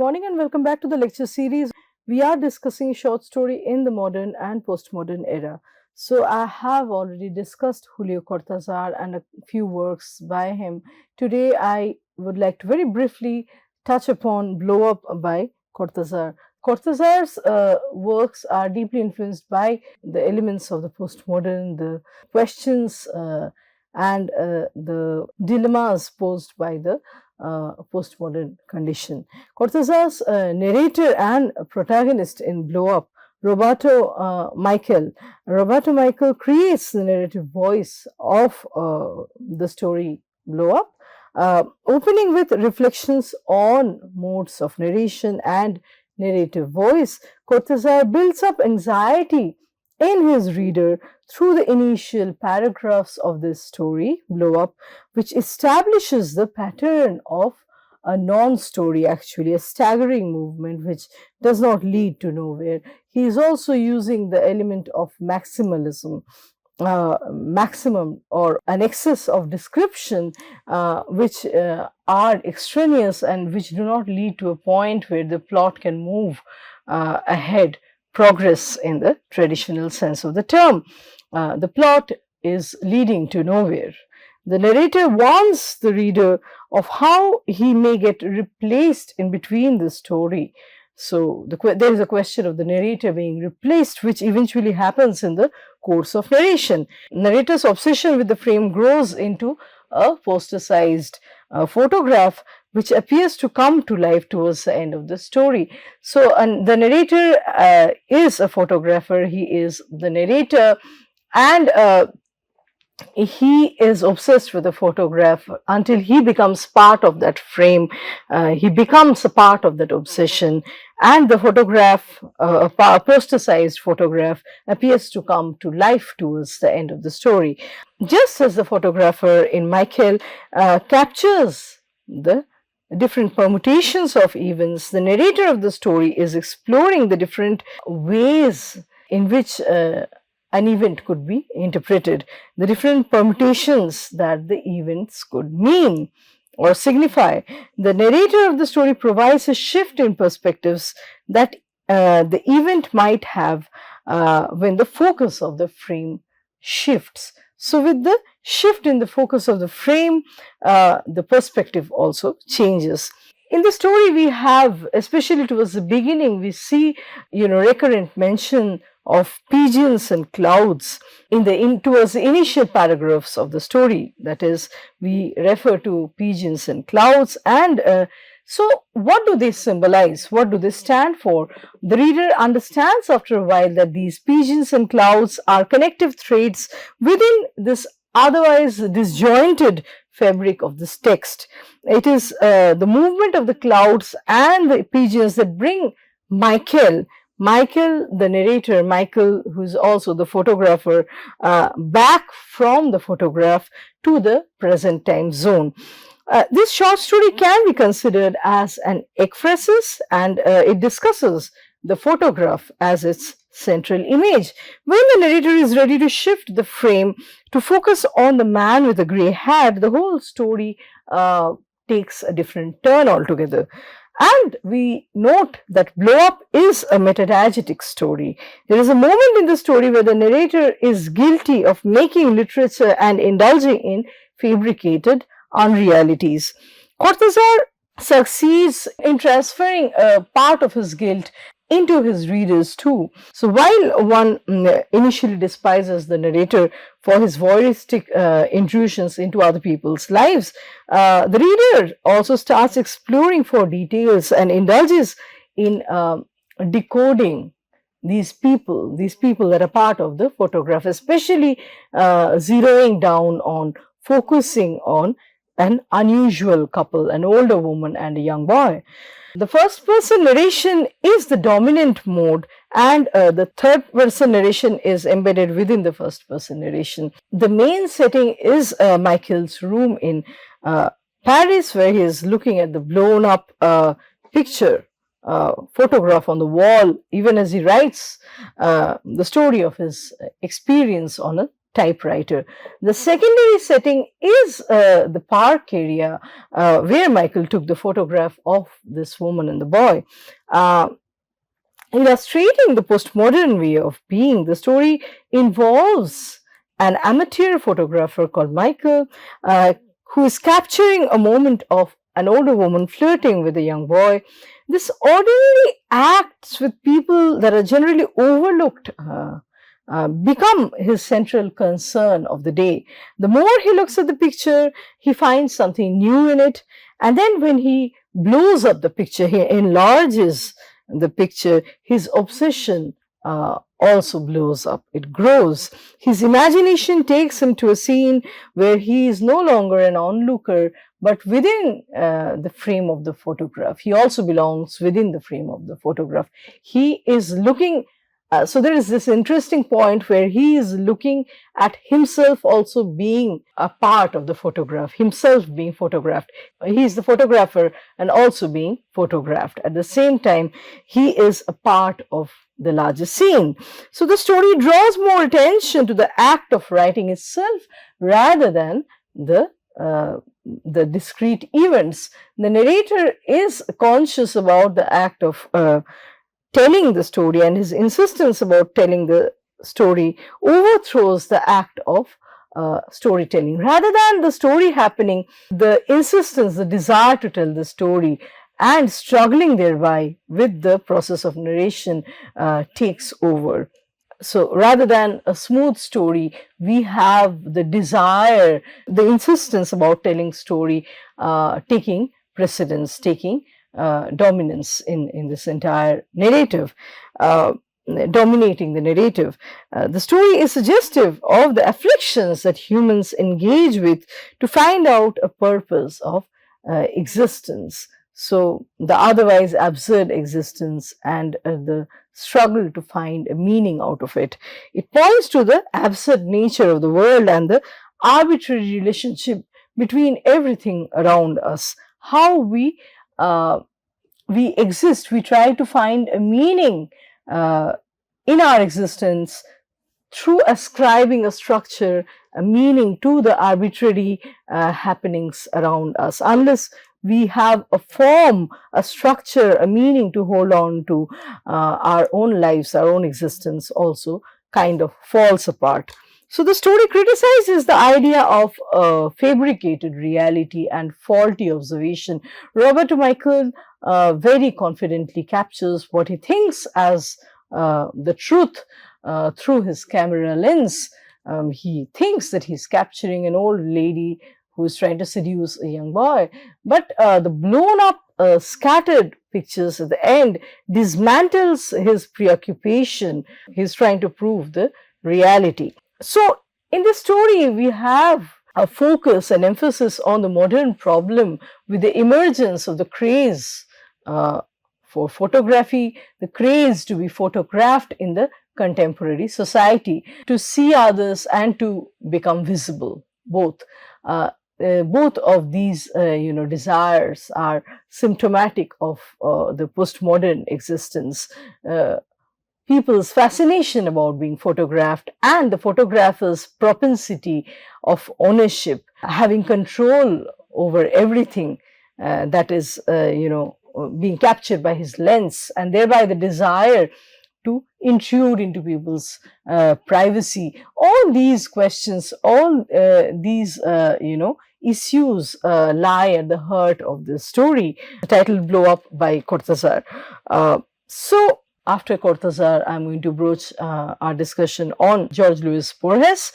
morning and welcome back to the lecture series. We are discussing short story in the modern and postmodern era. So I have already discussed Julio Cortazar and a few works by him. Today I would like to very briefly touch upon Blow Up by Cortazar. Cortazar's works are deeply influenced by the elements of the postmodern, the questions and the dilemmas posed by the postmodern condition. Cortazar's narrator and protagonist in Blow Up, Roberto Michael creates the narrative voice of the story Blow Up, opening with reflections on modes of narration and narrative voice. Cortazar builds up anxiety in his reader through the initial paragraphs of this story, Blow Up, which establishes the pattern of a non-story, actually, a staggering movement which does not lead to nowhere. He is also using the element of maximalism, maximum or an excess of description which are extraneous and which do not lead to a point where the plot can move ahead, progress in the traditional sense of the term. The plot is leading to nowhere. The narrator warns the reader of how he may get replaced in between the story. So there is a question of the narrator being replaced, which eventually happens in the course of narration. Narrator's obsession with the frame grows into a poster-sized photograph which appears to come to life towards the end of the story. So the narrator is a photographer, he is the narrator, and he is obsessed with the photograph until he becomes part of that frame. He becomes a part of that obsession, and the photograph, a poster-sized photograph, appears to come to life towards the end of the story. Just as the photographer in Michael captures the different permutations of events, the narrator of the story is exploring the different ways in which an event could be interpreted, the different permutations that the events could mean or signify. The narrator of the story provides a shift in perspectives that the event might have when the focus of the frame shifts. So with the shift in the focus of the frame, the perspective also changes. In the story we have, especially towards the beginning, we see, recurrent mention of pigeons and clouds towards the initial paragraphs of the story. That is, we refer to pigeons and clouds, and so what do they symbolize? What do they stand for? The reader understands after a while that these pigeons and clouds are connective threads within this otherwise disjointed fabric of this text. It is the movement of the clouds and the pigeons that bring Michael, the narrator, Michael, who is also the photographer, back from the photograph to the present time zone. This short story can be considered as an ekphrasis, and it discusses the photograph as its central image. When the narrator is ready to shift the frame to focus on the man with a grey hat, the whole story takes a different turn altogether. And we note that Blow Up is a metadiegetic story. There is a moment in the story where the narrator is guilty of making literature and indulging in fabricated unrealities. Cortazar succeeds in transferring a part of his guilt into his readers too. So while one initially despises the narrator for his voyeuristic intrusions into other people's lives, the reader also starts exploring for details and indulges in decoding these people that are part of the photograph, especially zeroing down on focusing on an unusual couple, an older woman and a young boy. The first person narration is the dominant mode, and the third person narration is embedded within the first person narration. The main setting is Michael's room in Paris, where he is looking at the blown up picture, photograph on the wall, even as he writes the story of his experience on a typewriter. The secondary setting is the park area where Michael took the photograph of this woman and the boy. Uh, Illustrating the postmodern way of being, the story involves an amateur photographer called Michael, who is capturing a moment of an older woman flirting with a young boy. This ordinary acts with people that are generally overlooked become his central concern of the day. The more he looks at the picture, he finds something new in it. And then when he blows up the picture, he enlarges the picture, his obsession also blows up. It grows. His imagination takes him to a scene where he is no longer an onlooker, but within the frame of the photograph. He also belongs within the frame of the photograph. He is looking. So there is this interesting point where he is looking at himself also being a part of the photograph, himself being photographed. He is the photographer and also being photographed. At the same time, he is a part of the larger scene. So the story draws more attention to the act of writing itself rather than the discrete events. The narrator is conscious about the act of telling the story, and his insistence about telling the story overthrows the act of storytelling. Rather than the story happening, the insistence, the desire to tell the story and struggling thereby with the process of narration takes over. So rather than a smooth story, we have the desire, the insistence about telling story taking precedence, taking dominance in this entire narrative, dominating the narrative. The story is suggestive of the afflictions that humans engage with to find out a purpose of existence. So the otherwise absurd existence and the struggle to find a meaning out of it. It points to the absurd nature of the world and the arbitrary relationship between everything around us. How we exist, we try to find a meaning in our existence through ascribing a structure, a meaning to the arbitrary happenings around us. Unless we have a form, a structure, a meaning to hold on to, our own lives, our own existence also kind of falls apart. So the story criticizes the idea of fabricated reality and faulty observation. Roberto Michael very confidently captures what he thinks as the truth through his camera lens. He thinks that he's capturing an old lady who is trying to seduce a young boy, but the blown up, scattered pictures at the end dismantles his preoccupation. He's trying to prove the reality. So in this story, we have a focus and emphasis on the modern problem with the emergence of the craze for photography, the craze to be photographed in the contemporary society, to see others and to become visible. Both of these desires are symptomatic of the postmodern existence. People's fascination about being photographed and the photographer's propensity of ownership, having control over everything that is being captured by his lens, and thereby the desire to intrude into people's privacy. All these questions, all these issues lie at the heart of the story, titled Blow Up by Cortazar. So after Cortazar, I'm going to broach our discussion on Jorge Luis Borges,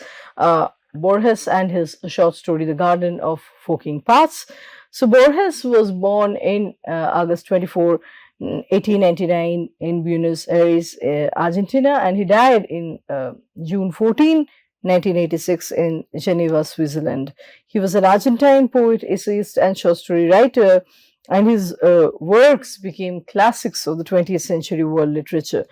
Borges and his short story, The Garden of Forking Paths. So Borges was born in August 24, 1899 in Buenos Aires, Argentina, and he died in June 14, 1986 in Geneva, Switzerland. He was an Argentine poet, essayist, and short story writer, and his works became classics of the 20th century world literature.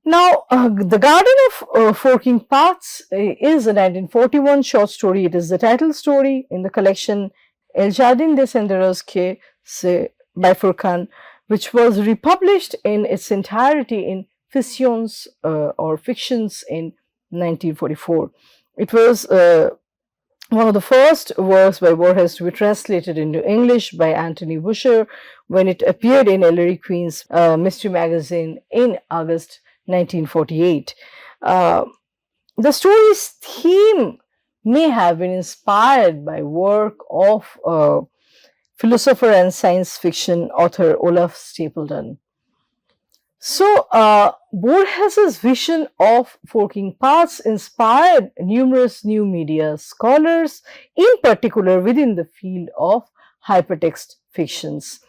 Now, The Garden of Forking Paths is a 1941 short story. It is the title story in the collection El Jardín de Senderos que se bifurcan, which was republished in its entirety in Fictions or Fictions in 1944. It was one of the first works by Borges to be translated into English by Anthony Boucher when it appeared in Ellery Queen's Mystery Magazine in August 1948. Uh, the story's theme may have been inspired by work of philosopher and science fiction author Olaf Stapledon. So, Borges's vision of forking paths inspired numerous new media scholars, in particular within the field of hypertext fictions.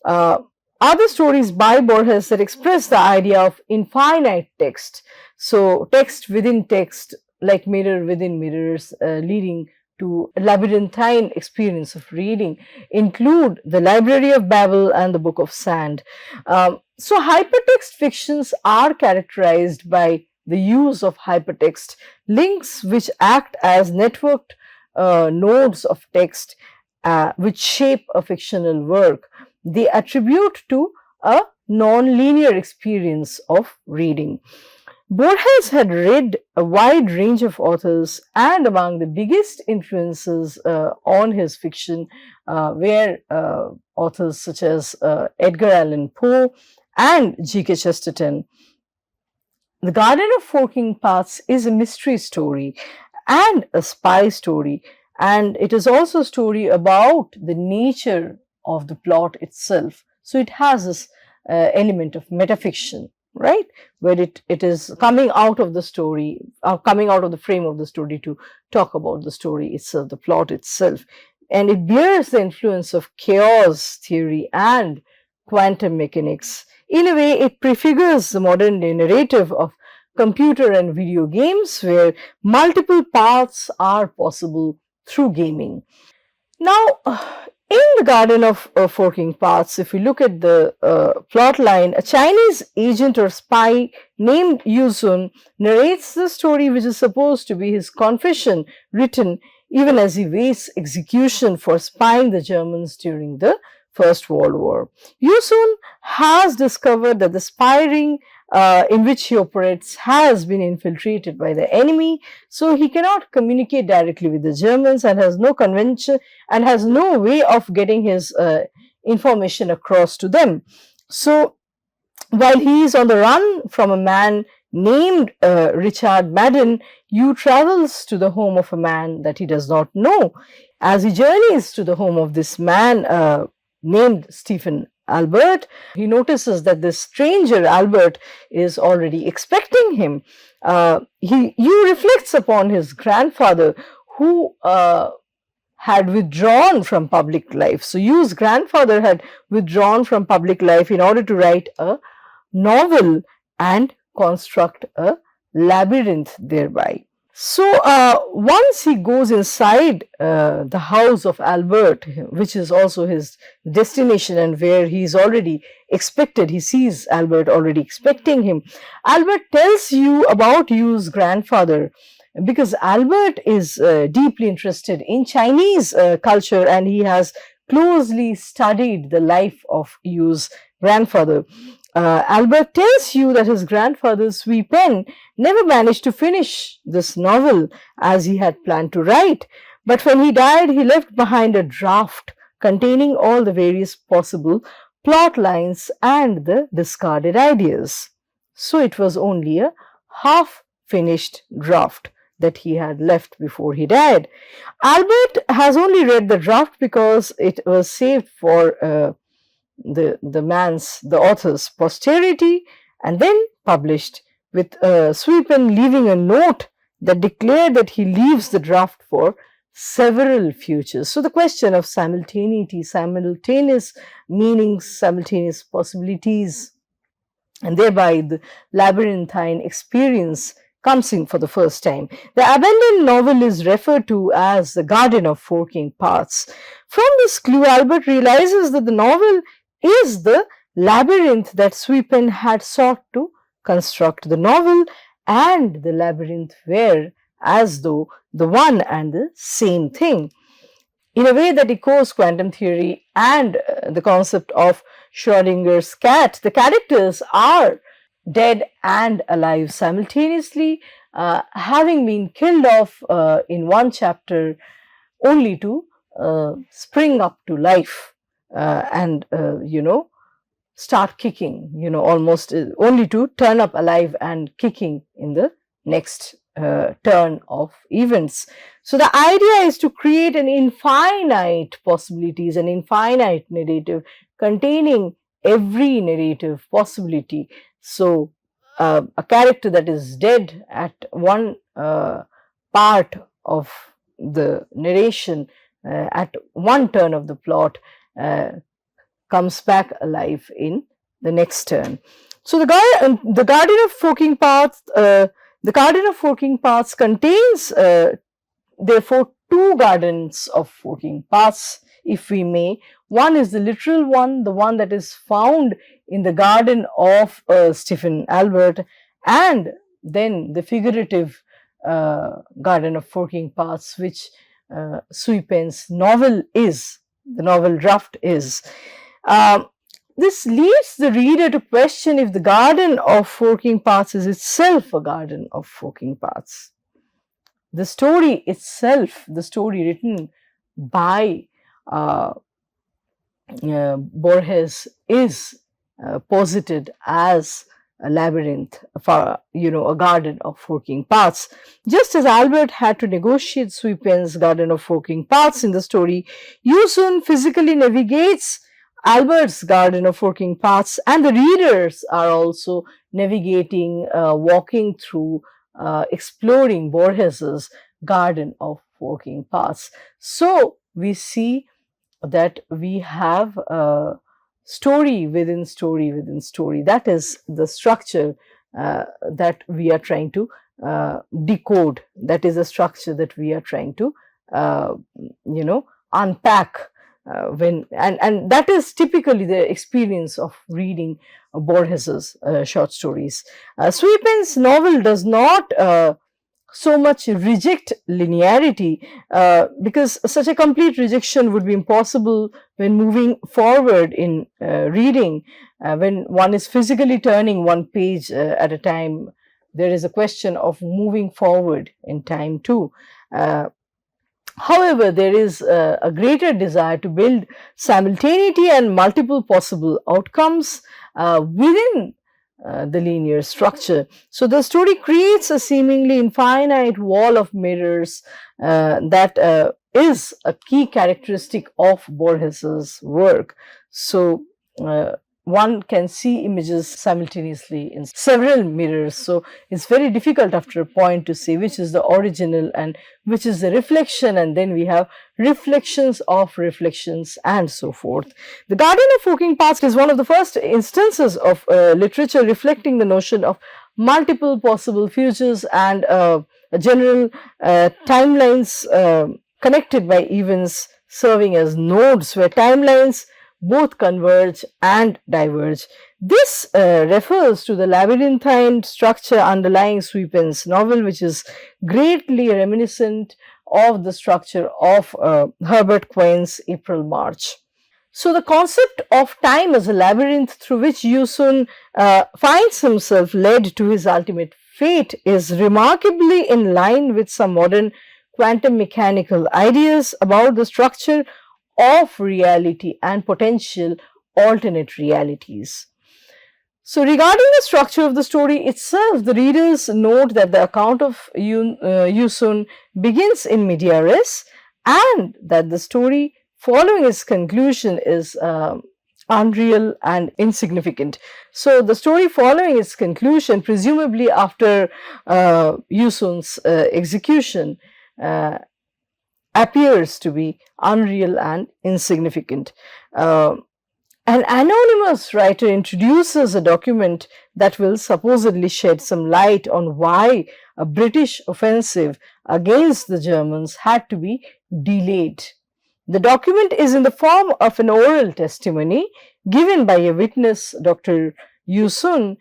Uh, Other stories by Borges that express the idea of infinite text, so text within text, like mirror within mirrors, leading to a labyrinthine experience of reading, include The Library of Babel and The Book of Sand. So, hypertext fictions are characterized by the use of hypertext links, which act as networked nodes of text which shape a fictional work. They attribute to a non-linear experience of reading. Borges had read a wide range of authors, and among the biggest influences on his fiction were authors such as Edgar Allan Poe and G.K. Chesterton. The Garden of Forking Paths is a mystery story and a spy story, and it is also a story about the nature of the plot itself. So it has this element of metafiction, right, where it is coming out of the story, coming out of the frame of the story to talk about the story itself, the plot itself. And it bears the influence of chaos theory and quantum mechanics. In a way, it prefigures the modern day narrative of computer and video games where multiple paths are possible through gaming. Now, in the Garden of Forking Paths, if we look at the plot line, a Chinese agent or spy named Yu Sun narrates the story, which is supposed to be his confession, written even as he waits execution for spying the Germans during the First World War. Yu Sun has discovered that the spy ring in which he operates has been infiltrated by the enemy, so he cannot communicate directly with the Germans and has no convention and has no way of getting his information across to them. So while he is on the run from a man named Richard Madden, Yu travels to the home of a man that he does not know. As he journeys to the home of this man named Stephen Albert, he notices that this stranger Albert is already expecting him. Yu reflects upon his grandfather who had withdrawn from public life. So Yu's grandfather had withdrawn from public life in order to write a novel and construct a labyrinth thereby. So once he goes inside the house of Albert, which is also his destination and where he is already expected, he sees Albert already expecting him. Albert tells Yu about Yu's grandfather because Albert is deeply interested in Chinese culture and he has closely studied the life of Yu's grandfather. Albert tells Yu that his grandfather's wee pen never managed to finish this novel as he had planned to write, but when he died, he left behind a draft containing all the various possible plot lines and the discarded ideas. So it was only a half-finished draft that he had left before he died. Albert has only read the draft because it was saved for the author's posterity and then published, with Sweepen leaving a note that declared that he leaves the draft for several futures. So the question of simultaneity, simultaneous meanings, simultaneous possibilities, and thereby the labyrinthine experience comes in for the first time. The abandoned novel is referred to as the Garden of Forking Paths. From this clue, Albert realizes that the novel is the labyrinth that Sweepen had sought to construct. The novel and the labyrinth were as though the one and the same thing. In a way that echoes quantum theory and the concept of Schrodinger's cat, the characters are dead and alive simultaneously, having been killed off in one chapter only to spring up to life and, start kicking, almost only to turn up alive and kicking in the next turn of events. So the idea is to create an infinite possibilities, an infinite narrative containing every narrative possibility. So a character that is dead at one part of the narration, at one turn of the plot, uh, comes back alive in the next turn. So the Garden of Forking Paths, contains therefore two gardens of forking paths, if we may. One is the literal one, the one that is found in the garden of Stephen Albert, and then the figurative garden of forking paths, which Suipen's novel is, the novel draft is. Um, this leads the reader to question if the garden of forking paths is itself a garden of forking paths. The story itself, the story written by Borges, is posited as a labyrinth, for a garden of forking paths. Just as Albert had to negotiate Suipen's garden of forking paths in the story, Yusun physically navigates Albert's garden of forking paths, and the readers are also navigating, walking through, exploring Borges's garden of forking paths. So we see that we have story within story within story. That is the structure that we are trying to decode. That is the structure that we are trying to, unpack. And that is typically the experience of reading Borges's short stories. Suipen's novel does not so much reject linearity, because such a complete rejection would be impossible when moving forward in reading. When one is physically turning one page at a time, there is a question of moving forward in time too. However, there is a greater desire to build simultaneity and multiple possible outcomes within the linear structure. So the story creates a seemingly infinite wall of mirrors that is a key characteristic of Borges's work. So one can see images simultaneously in several mirrors. So it's very difficult after a point to say which is the original and which is the reflection, and then we have reflections of reflections and so forth. The Garden of Forking Paths is one of the first instances of literature reflecting the notion of multiple possible futures and general timelines connected by events serving as nodes where timelines both converge and diverge. This refers to the labyrinthine structure underlying Suipen's novel, which is greatly reminiscent of the structure of Herbert Quine's April March. So the concept of time as a labyrinth through which Yusun finds himself led to his ultimate fate is remarkably in line with some modern quantum mechanical ideas about the structure of reality and potential alternate realities. So regarding the structure of the story itself, the readers note that the account of Yusun begins in media res, and that the story following its conclusion is unreal and insignificant. So the story following its conclusion, presumably after Yusun's execution, appears to be unreal and insignificant. An anonymous writer introduces a document that will supposedly shed some light on why a British offensive against the Germans had to be delayed. The document is in the form of an oral testimony given by a witness, Dr. Yusun,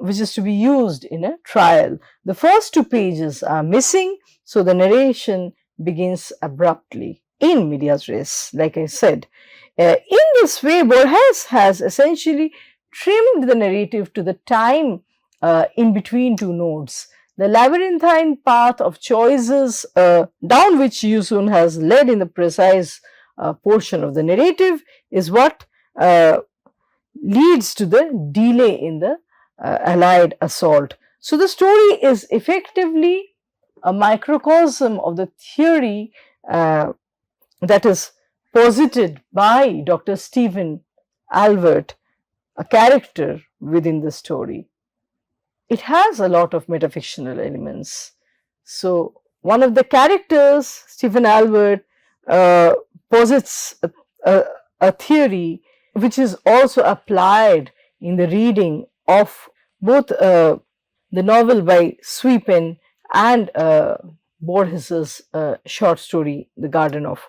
which is to be used in a trial. The first two pages are missing, so the narration begins abruptly in medias res, like I said. In this way, Borges has essentially trimmed the narrative to the time in between two nodes. The labyrinthine path of choices down which Yusun has led in the precise portion of the narrative is what leads to the delay in the Allied assault. So the story is effectively a microcosm of the theory that is posited by Dr. Stephen Albert, a character within the story. It has a lot of metafictional elements. So, one of the characters, Stephen Albert, posits a theory which is also applied in the reading of both the novel by VII and Borges's short story, The Garden of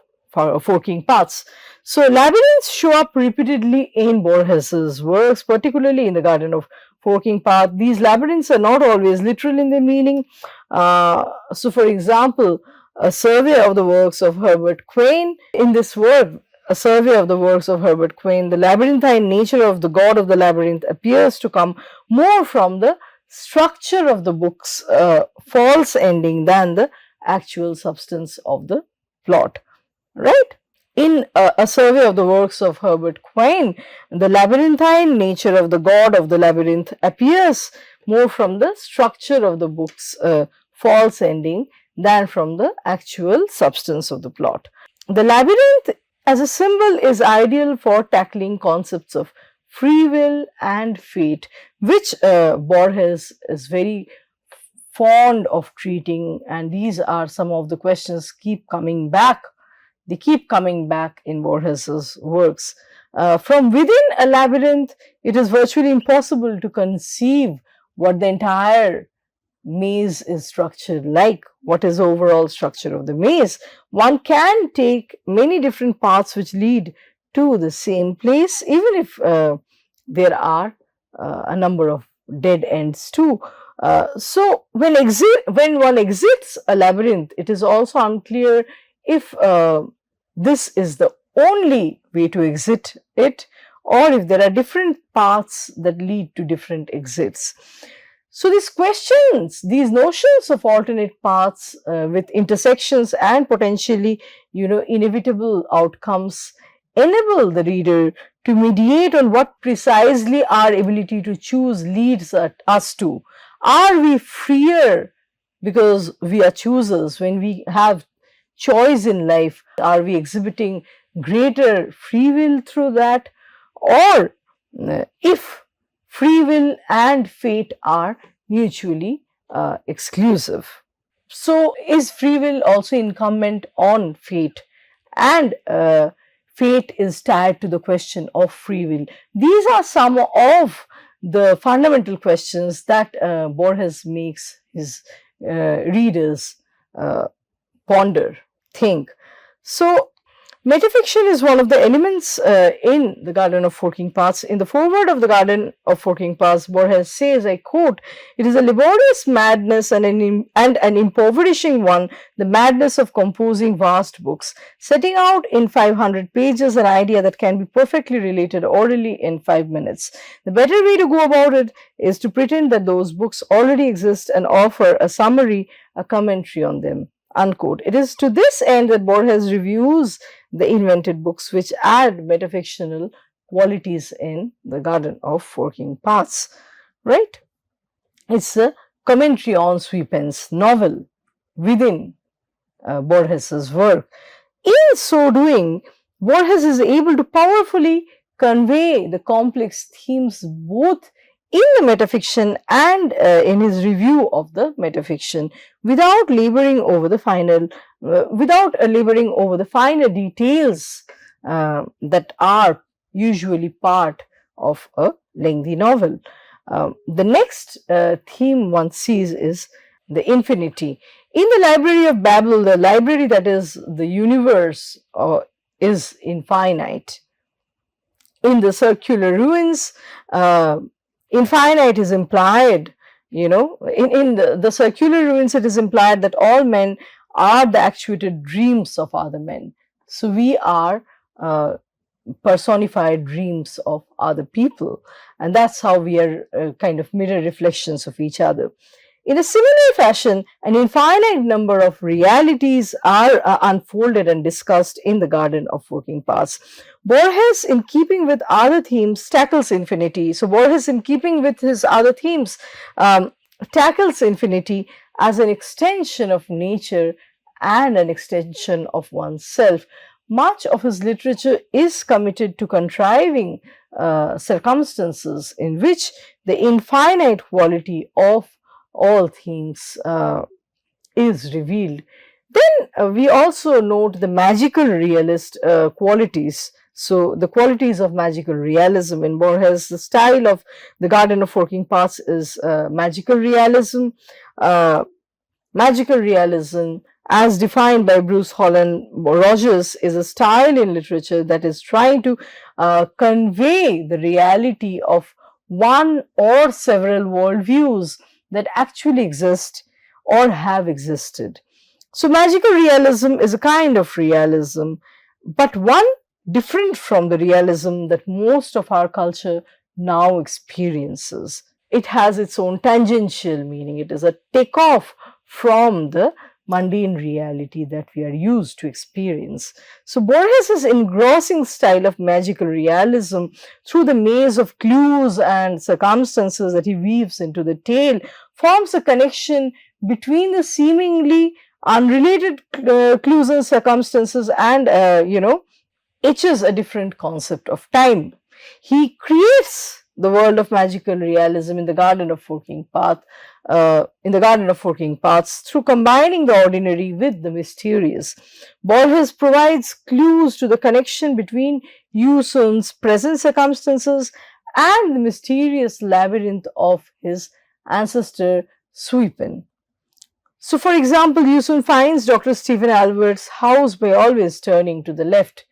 Forking Paths. So, labyrinths show up repeatedly in Borges's works, particularly in The Garden of Forking Path. These labyrinths are not always literal in their meaning. So, for example, a survey of the works of Herbert Quain. In this work, a survey of the works of Herbert Quain, the labyrinthine nature of the god of the labyrinth appears to come more from the structure of the book's false ending than the actual substance of the plot, right? In a survey of the works of Herbert Quain, the labyrinthine nature of the god of the labyrinth appears more from the structure of the book's false ending than from the actual substance of the plot. The labyrinth as a symbol is ideal for tackling concepts of free will and fate, which Borges is very fond of treating, and these are some of the questions keep coming back. They keep coming back in Borges's works. From within a labyrinth, it is virtually impossible to conceive what the entire maze is structured like. What is the overall structure of the maze? One can take many different paths which lead to the same place, even if there are a number of dead ends too. So when one exits a labyrinth, it is also unclear if this is the only way to exit it, or if there are different paths that lead to different exits. So these questions, these notions of alternate paths with intersections and potentially, inevitable outcomes enable the reader to mediate on what precisely our ability to choose leads us to. Are we freer because we are choosers when we have choice in life? Are we exhibiting greater free will through that? Or if free will and fate are mutually exclusive. So, is free will also incumbent on fate? And fate is tied to the question of free will. These are some of the fundamental questions that Borges makes his readers ponder, think. So, metafiction is one of the elements in The Garden of Forking Paths. In the foreword of The Garden of Forking Paths, Borges says, I quote, "It is a laborious madness and an impoverishing one, the madness of composing vast books, setting out in 500 pages an idea that can be perfectly related orally in 5 minutes. The better way to go about it is to pretend that those books already exist and offer a summary, a commentary on them." Unquote. It is to this end that Borges reviews the invented books which add metafictional qualities in The Garden of Forking Paths, right? It's a commentary on Swippen's novel within Borges's work. In so doing, Borges is able to powerfully convey the complex themes both in the metafiction and in his review of the metafiction without laboring over the finer details that are usually part of a lengthy novel. The next theme one sees is the infinity. In the Library of Babel, the library that is the universe is infinite. In the circular ruins, infinite is implied, in the circular ruins, it is implied that all men are the actuated dreams of other men. So we are personified dreams of other people. And that's how we are kind of mirror reflections of each other. In a similar fashion, an infinite number of realities are unfolded and discussed in the Garden of Working Paths. Borges, in keeping with other themes, tackles infinity. So, Borges, in keeping with his other themes, tackles infinity as an extension of nature and an extension of oneself. Much of his literature is committed to contriving circumstances in which the infinite quality of all things is revealed. Then we also note the magical realist qualities. So, the qualities of magical realism in Borges, the style of the Garden of Working Paths is magical realism. Magical realism, as defined by Bruce Holland Rogers, is a style in literature that is trying to convey the reality of one or several worldviews that actually exist or have existed. So, magical realism is a kind of realism, but one different from the realism that most of our culture now experiences. It has its own tangential meaning. It is a takeoff from the mundane reality that we are used to experience. So, Borges' engrossing style of magical realism, through the maze of clues and circumstances that he weaves into the tale, forms a connection between the seemingly unrelated clues and circumstances and, etches a different concept of time. He creates the world of magical realism in the Garden of Working Paths through combining the ordinary with the mysterious. Borges provides clues to the connection between Yu Sun's present circumstances and the mysterious labyrinth of his ancestor Suipen. So, for example, Yu Sun finds Dr. Stephen Albert's house by always turning to the left,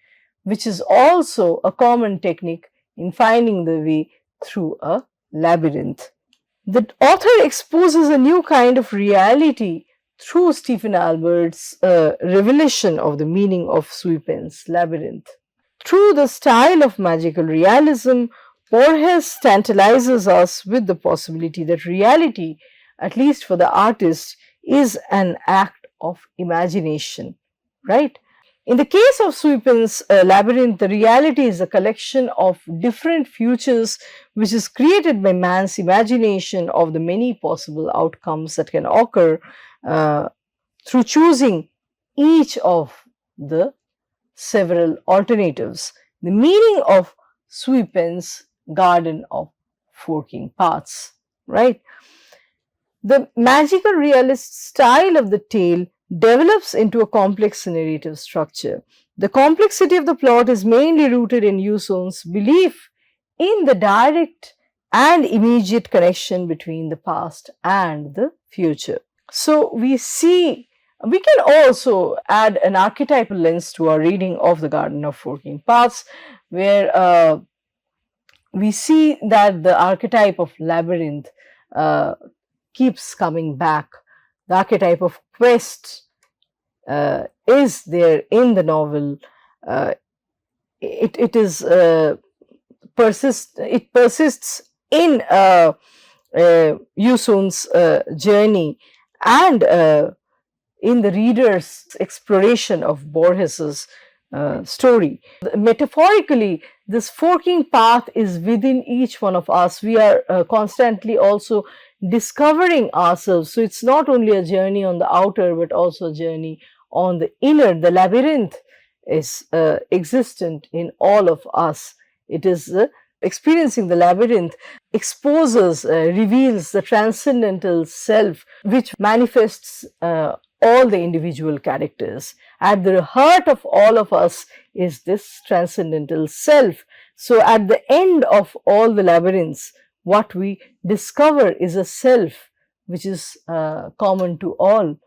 which is also a common technique in finding the way through a labyrinth. The author exposes a new kind of reality through Stephen Albert's revelation of the meaning of Suipen's labyrinth. Through the style of magical realism, Borges tantalizes us with the possibility that reality, at least for the artist, is an act of imagination, right? In the case of Suipen's labyrinth, the reality is a collection of different futures which is created by man's imagination of the many possible outcomes that can occur through choosing each of the several alternatives. The meaning of Suipen's Garden of Working Paths, right? The magical realist style of the tale develops into a complex narrative structure. The complexity of the plot is mainly rooted in Yu Sun's belief in the direct and immediate connection between the past and the future. So, we can also add an archetypal lens to our reading of the Garden of Working Paths, where we see that the archetype of labyrinth keeps coming back. The archetype of quest is there in the novel. It persists in Yu Sun's journey and in the reader's exploration of Borges's story. Metaphorically, this forking path is within each one of us. We are constantly also discovering ourselves. So, it's not only a journey on the outer, but also a journey on the inner. The labyrinth is existent in all of us. It is experiencing the labyrinth exposes, reveals the transcendental self, which manifests all the individual characters. At the heart of all of us is this transcendental self. So, at the end of all the labyrinths, what we discover is a self which is common to all,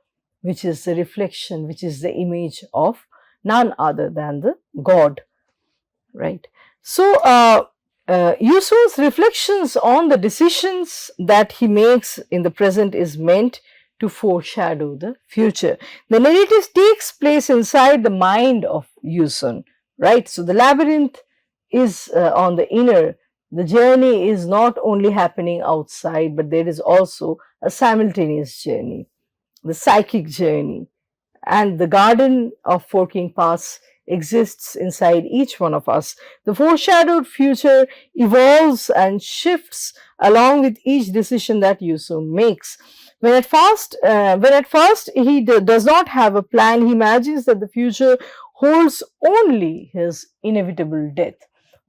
which is the reflection, which is the image of none other than the God, right? So, Yu Sun's reflections on the decisions that he makes in the present is meant to foreshadow the future. The narrative takes place inside the mind of Yu Sun, right? So, the labyrinth is on the inner, the journey is not only happening outside, but there is also a simultaneous journey, the psychic journey. And the garden of forking paths exists inside each one of us. The foreshadowed future evolves and shifts along with each decision that Yusuf makes. When at first he does not have a plan, he imagines that the future holds only his inevitable death.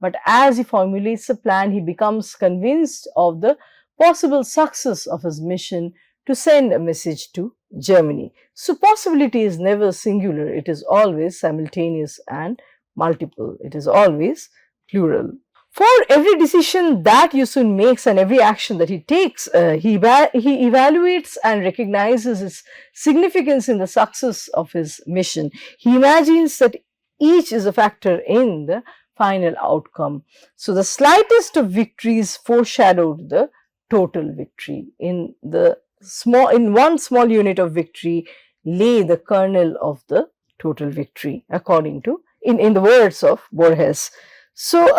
But as he formulates a plan, he becomes convinced of the possible success of his mission to send a message to Germany. So, possibility is never singular, it is always simultaneous and multiple, it is always plural. For every decision that Yusun makes and every action that he takes, he evaluates and recognizes its significance in the success of his mission. He imagines that each is a factor in the final outcome. So, the slightest of victories foreshadowed the total victory. In one small unit of victory lay the kernel of the total victory, according to in the words of Borges. So,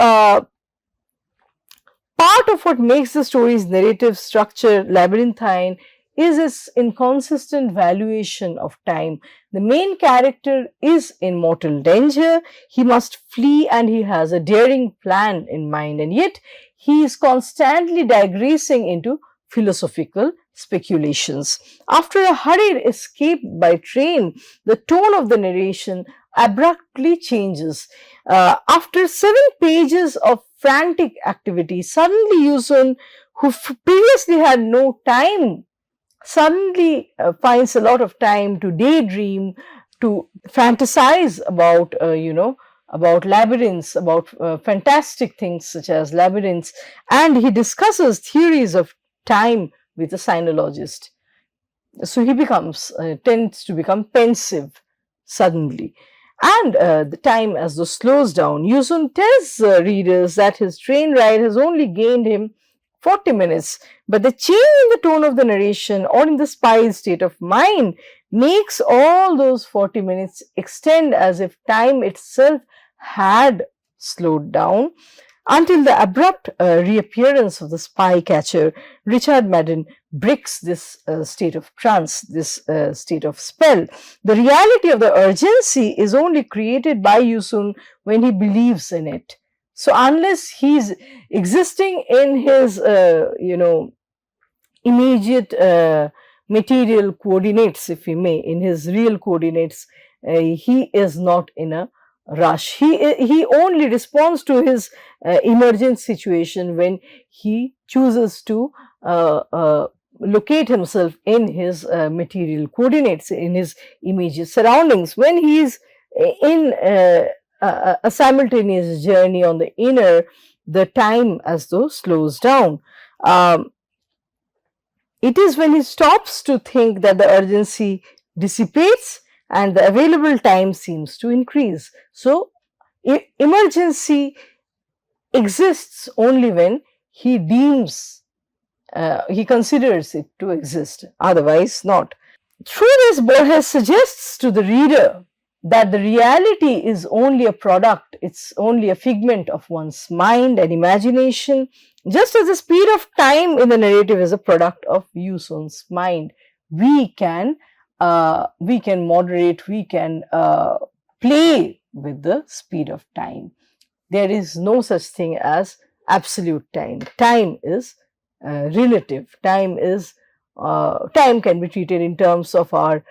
part of what makes the story's narrative structure labyrinthine is its inconsistent valuation of time. The main character is in mortal danger, he must flee and he has a daring plan in mind, and yet he is constantly digressing into philosophical speculations. After a hurried escape by train, the tone of the narration abruptly changes. After 7 pages of frantic activity, suddenly Yusun, who previously had no time, suddenly finds a lot of time to daydream, to fantasize about, about labyrinths, about fantastic things such as labyrinths, and he discusses theories of time with a sinologist. So he tends to become pensive suddenly. And the time as though slows down. Yusun tells readers that his train ride has only gained him 40 minutes, but the change in the tone of the narration or in the spy's state of mind makes all those 40 minutes extend as if time itself had slowed down, until the abrupt reappearance of the spy catcher. Richard Madden breaks this state of trance, this state of spell. The reality of the urgency is only created by Yusun when he believes in it. So unless he's existing in his, immediate material coordinates, if we may, in his real coordinates, he is not in a rush. He only responds to his emergent situation when he chooses to locate himself in his material coordinates, in his immediate surroundings. When he is in a simultaneous journey on the inner, the time as though slows down. It is when he stops to think that the urgency dissipates and the available time seems to increase. So, emergency exists only when he he considers it to exist, otherwise not. Through this, Borges suggests to the reader that the reality is only a product, it's only a figment of one's mind and imagination, just as the speed of time in the narrative is a product of Yusun's mind. We can moderate, we can play with the speed of time. There is no such thing as absolute time. Time is relative. Time can be treated in terms of our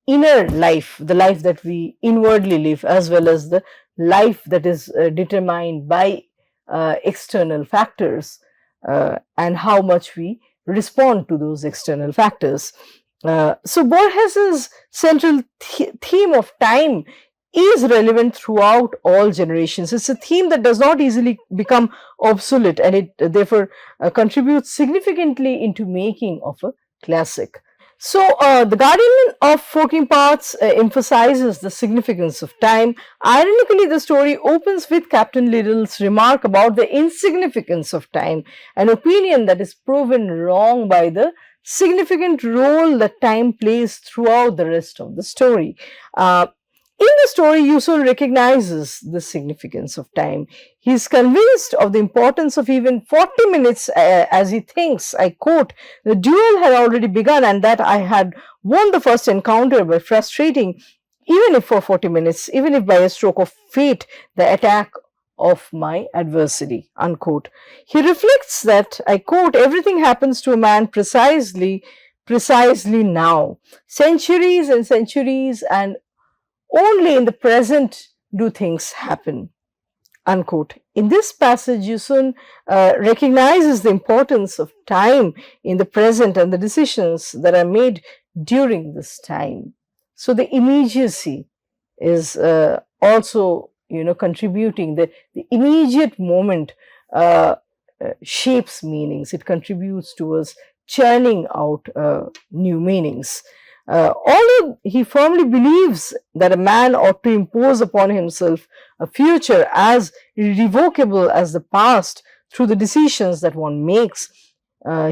inner life, the life that we inwardly live, as well as the life that is determined by external factors and how much we respond to those external factors. So Borges's central theme of time is relevant throughout all generations. It's a theme that does not easily become obsolete, and it therefore contributes significantly into making of a classic. So, the Guardian of Forking Paths emphasizes the significance of time. Ironically, the story opens with Captain Liddell's remark about the insignificance of time, an opinion that is proven wrong by the significant role that time plays throughout the rest of the story. In the story, Yusun recognizes the significance of time. He is convinced of the importance of even 40 minutes as he thinks, I quote, the duel had already begun and that I had won the first encounter by frustrating, even if for 40 minutes, even if by a stroke of fate, the attack of my adversary, unquote. He reflects that, I quote, everything happens to a man precisely now. Centuries and centuries and only in the present do things happen, unquote. In this passage, Yusun recognizes the importance of time in the present and the decisions that are made during this time. So the immediacy is also, contributing. The immediate moment shapes meanings. It contributes towards churning out new meanings. Although he firmly believes that a man ought to impose upon himself a future as irrevocable as the past through the decisions that one makes,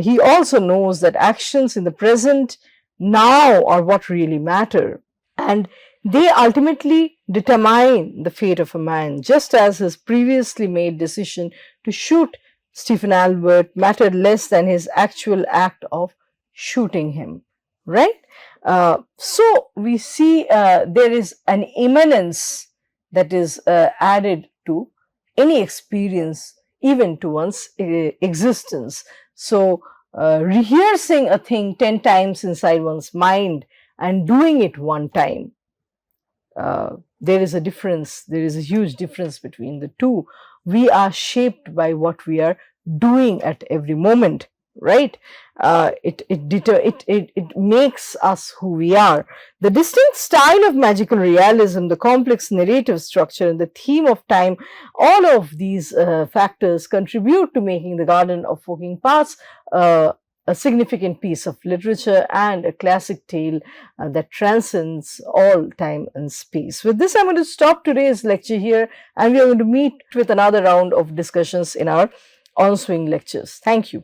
he also knows that actions in the present now are what really matter. And they ultimately determine the fate of a man, just as his previously made decision to shoot Stephen Albert mattered less than his actual act of shooting him, right? So we see there is an immanence that is added to any experience, even to one's existence. So rehearsing a thing 10 times inside one's mind and doing it one time, there is a difference. There is a huge difference between the two. We are shaped by what we are doing at every moment, right? It makes us who we are. The distinct style of magical realism, the complex narrative structure, and the theme of time, all of these factors contribute to making The Garden of Forking Paths a significant piece of literature and a classic tale that transcends all time and space. With this, I'm going to stop today's lecture here, and we are going to meet with another round of discussions in our on-swing lectures. Thank you.